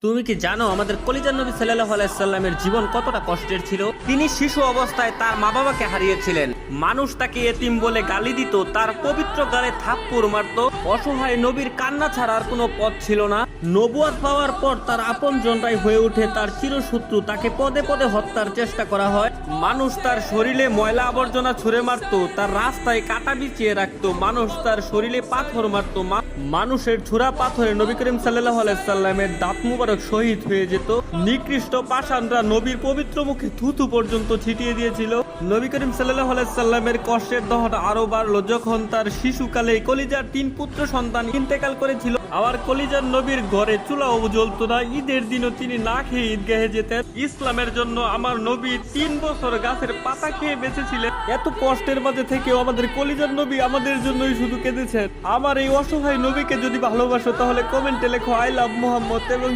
তুমি কি জানো আমাদের কলিজার নবী সাল্লাল্লাহু আলাইহি সাল্লামের জীবন কতটা কষ্টের ছিল? তিনি শিশু অবস্থায় তার মা বাবাকে হারিয়েছিলেন। মানুষ তাকে এতিম বলে গালি দিত, তার পবিত্র গালে থাপ্পড় মারত। অসহায় নবীর কান্না ছাড়া আর কোনো পথ ছিল না। নবুয়ত পাওয়ার পর তার আপনজনরাই হয়ে ওঠে তার চিরশত্রু। তাকে পদে পদে হত্যার চেষ্টা করা হয়। মানুষ তার শরীরে ময়লা আবর্জনা ছুঁড়ে মারত, তার রাস্তায় কাটা বিছিয়ে রাখতো। মানুষ তার শরীরে পাথর মারত। মানুষের ছুরা পাথরে নবী করিম সাল্লাল্লাহু আলাইহি সাল্লামের দাঁত মুবারক শহীদ হয়ে যেত। নিকৃষ্ট পাষাণরা নবীর পবিত্র মুখে থুথু পর্যন্ত ছিটিয়ে দিয়েছিল। নবী করিম সাল্লাল্লাহু আলাইহি সাল্লামের কষ্টের দহন আরো বাড়লো যখন তার শিশুকালে কলিজার 3 পুত্র সন্তান ইন্তেকাল করেছিল। আবার কলিজার নবীর ঘরে চুলাও জ্বলত না। ঈদের দিনও তিনি না খেয়ে ঈদগাহে যেতেন। ইসলামের জন্য আমার নবী 3 বছর গাছের পাতা খেয়ে বেঁচেছিলেন। এত কষ্টের মাঝে থেকেও আমাদের কলিজার নবী আমাদের জন্যই শুধু কেঁদেছেন। আমার এই অসহায় নবীকে যদি ভালোবাসো তাহলে কমেন্টে লেখো আই লাভ মুহাম্মদ এবং